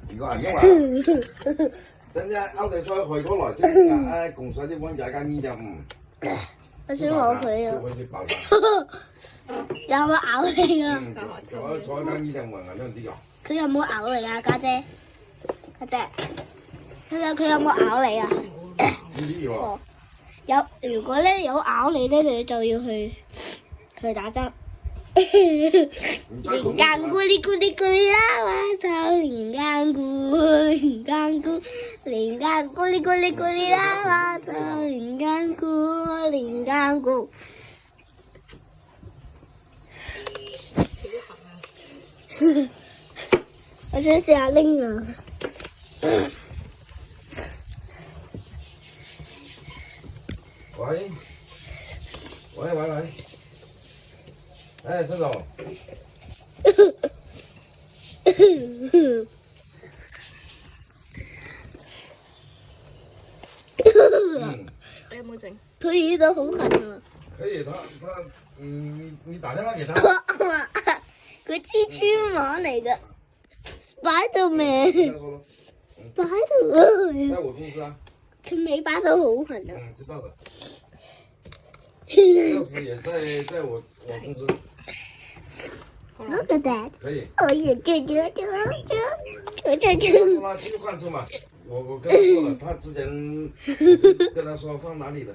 如果係因為等陣歐弟再去過來，即係共水啲溫仔間呢就我想攞佢啊！有冇咬你啊？坐間呢就冇人兩啲㗎。佢有冇咬你啊，家姐？家姐，佢有冇咬你啊？哦，有。如果咧有咬你咧，你就要去打針。連干菇哩咕哩咕哩啦，我操！連干菇，連干菇，連干菇哩咕哩咕哩啦，我操！連干菇，連干菇。我想試下拎啊！喂，哎，陳總。你有冇整？佢耳朵好痕啊！可以，你打電話給他。佢蜘蛛網嚟㗎 ，Spiderman。Spiderman。在我公司啊。佢尾巴都好痕啊！知道的。鑰匙也在我公司。Look at that。可以。我也这。他說他繼續換車嘛，我跟他說了，他之前跟他說放哪裡的。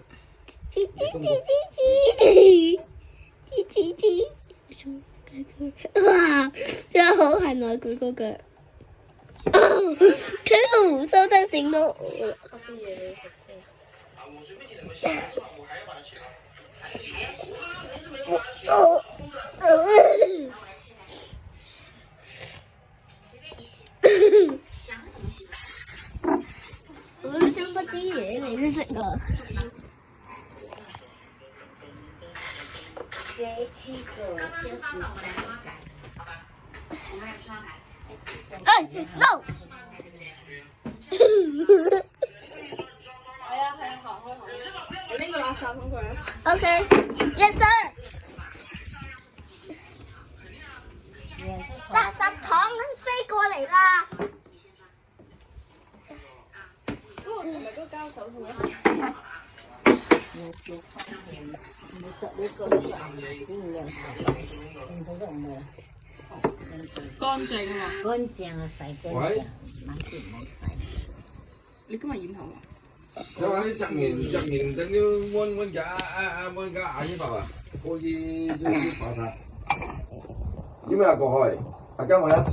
哇！真係好痕啊！佢嗰腳，佢個胡鬚都整到我啦。我都想不啲嘢嚟食啊！哎，no！ 係啊，行開。你拎個垃圾桶過嚟啊。OK，yes sir。垃圾桶飛過嚟啦！嗰個係咪嗰個膠手套咧？乾淨啊嘛！乾淨啊，洗乾淨，冷靜冇洗。你今日染頭啊？有話啲入面整啲溫家阿姨爸啊，嗰啲爆晒。有沒有過去？跟我呀？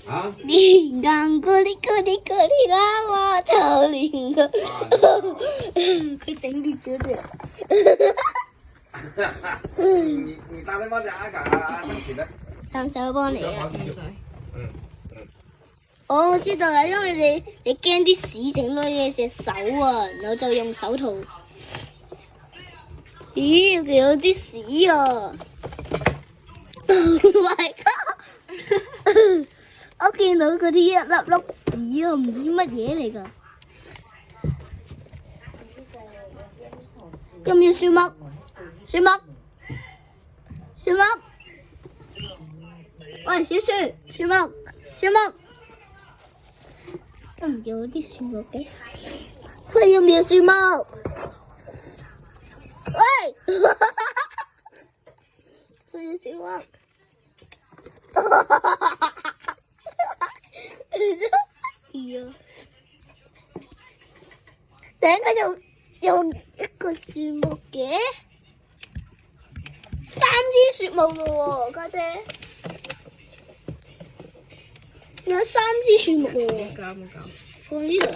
啊？連干咕哩咕哩咕哩啦，我操連個，佢整跌咗隻。你打電話就阿生前咧。三手幫你啊！唔使。我知道啦，因為你驚啲屎整到你隻手啊，然後就用手套。咦，見到啲屎啊 ！Oh my god！ 我見到嗰啲一粒粒屎啊，唔知乜嘢嚟㗎。要唔要樹木？樹木？樹木？喂，小樹，樹木，樹木。都唔要啲樹木嘅，佢要唔要樹木？喂，佢要樹木。點解有一個樹木嘅？3支樹木咯喎，家姐。有3支樹木喎。冇搞。放呢度。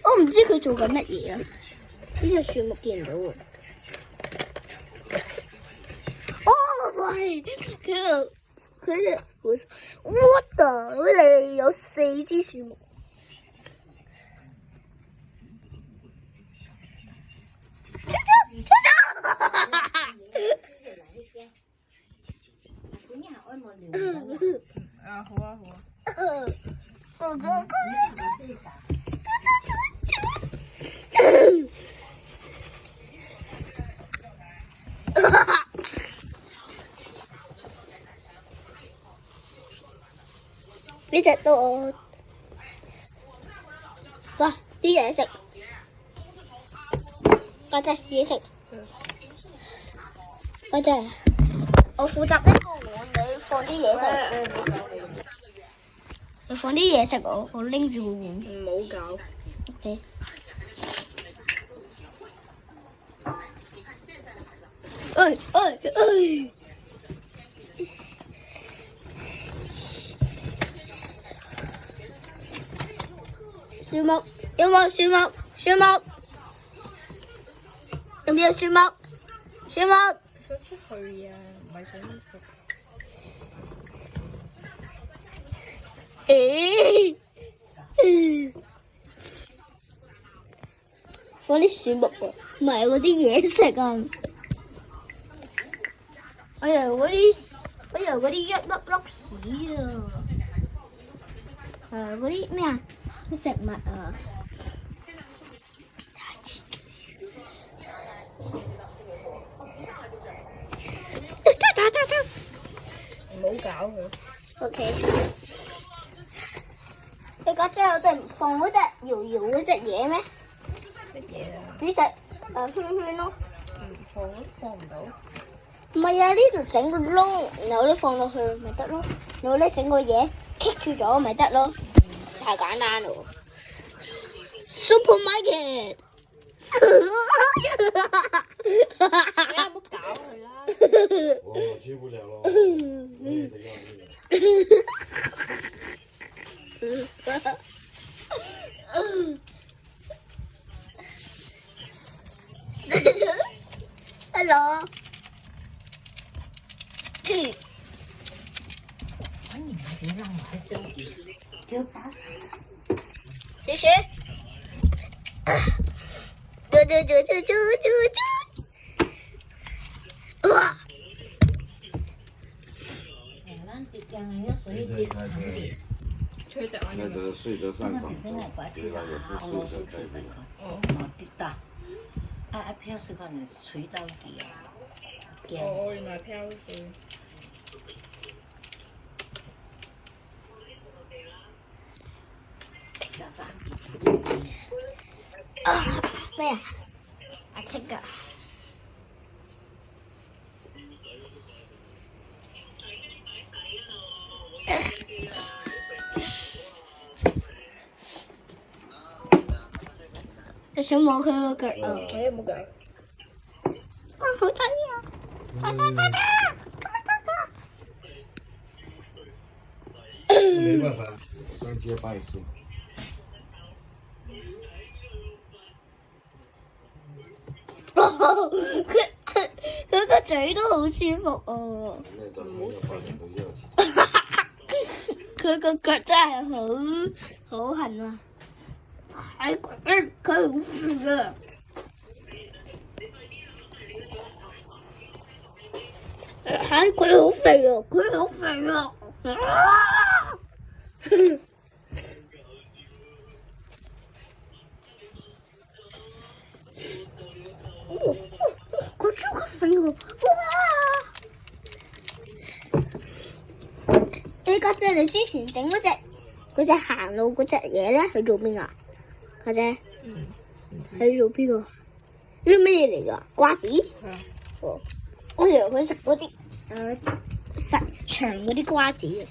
我唔知佢做緊乜嘢啊！呢隻樹木見唔到喎。哦，喂，佢what the？ 佢哋有4支樹木。啊，好啊。哥哥。呢隻都我。哇！啲嘢食，家姐嘢食，家姐，我負責呢個碗，你放啲嘢食，你放啲嘢食，我拎住個碗。唔好搞。OK。樹木有冇樹木？樹木有冇樹木？樹木想出去啊，唔係想食。放啲樹木喎，唔係嗰啲嘢食啊！我以為嗰啲一粒粒屎啊！嗰啲咩啊？啲食物啊！唔好搞佢。OK。你家姐有哋唔放嗰隻搖搖嗰隻嘢咩？乜嘢啊？呢隻圈圈咯。放唔到。唔係啊，呢度整個窿，然後你放落去咪得咯。然後你整個嘢棘住咗咪得咯。太簡單咯。Supermarket。你唔好搞佢啦。我去不了咯。Hello。反正你让我还生气，就打。谢谢。哇！咱浙江人要水节开的，吹隻那这睡着上广州，现在把其实好多水开的，哦，滴答，飘水可能吹到底啊，哦，原來飄水。咩啊？阿戚噶。你想摸佢個腳啊？我有冇搞？哇，好得意啊！没办法，上街拜师。佢個嘴都好舒服哦。佢個腳真係好痕啊！佢好肥噶。佢好肥啊！佢好肥啊！佢超級肥喎！哇！家姐，你之前整嗰隻行路嗰隻嘢咧，去做邊啊？家姐，去做邊個？呢啲咩嘢嚟㗎？瓜子？係啊。哦，我以為佢食嗰啲實長嗰啲瓜子啊！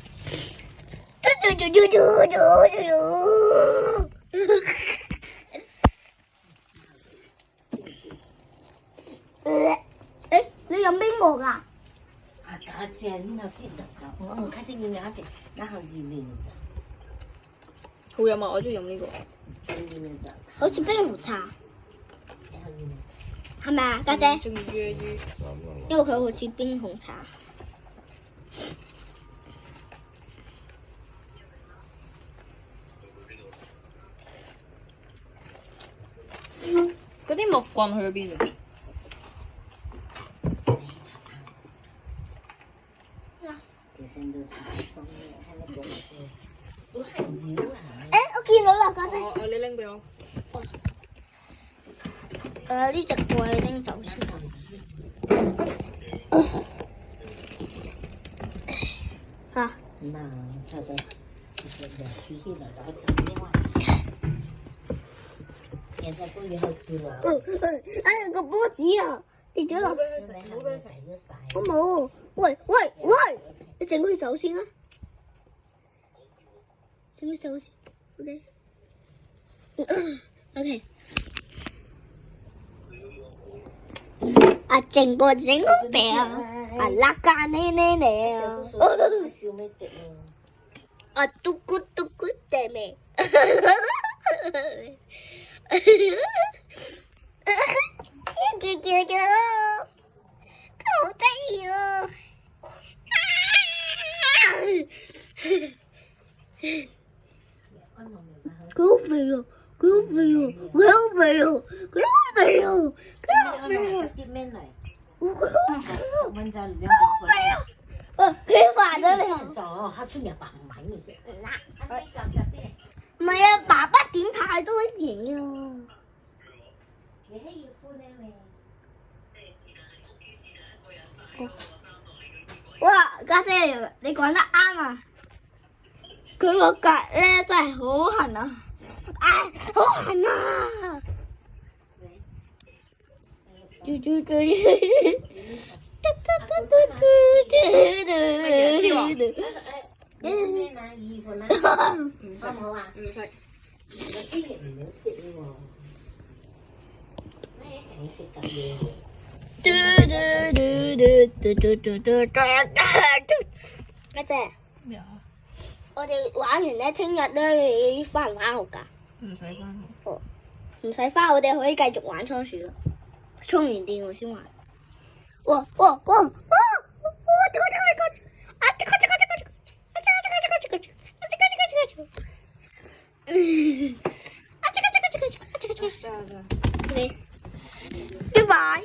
你飲邊個㗎？大隻呢個幾雜㗎，我唔睇見有一隻，然後二面咋，好飲啊！我中意飲呢個。二面咋，好似冰紅茶，然後二面。係咪啊，家姐？中意粵語。因為佢好似冰紅茶。嗰啲木棍去咗邊啊？其實都差唔多，係咪咁？都係繞啊！我見到啦，家姐。你拎俾我。呢隻櫃拎走先。嚇！嗱，就係出去了，然后另外現在公園好照啊，哎，個波子啊，跌咗落。唔好俾佢食，唔好俾佢食。睇咗晒。我冇。喂喂喂，你整佢走先啊！整佢走先。OK。OK。啊，整個餅，啊拉干呢呢笑咩滴啊？啊嘟咕嘟咕的咩？啾啾啾，好得意哦！佢好肥啊！佢好肥啊！佢好肥啊！佢好肥啊！佢好肥啊！啲咩嚟？佢好肥啊！蚊仔兩個份。佢煩咗你。哦，黑春日白唔係嘅食。唔係啊，爸爸點太多嘢啊！你係要歡咧咩？哇，家姐，你講得啱啊！佢個腳咧真係好痕啊！好痕啊！嘟嘟嘟嘟咩買衣服啦？好唔好啊？唔食。有啲嘢唔好食喎。咩成日食咁嘢嘅？家姐，咩啊？我哋玩完咧，聽日咧翻唔翻學㗎？唔使翻學。哦，唔使翻，我哋可以繼續玩倉鼠咯。充完電我先玩。哇哇哇哇！Goodbye.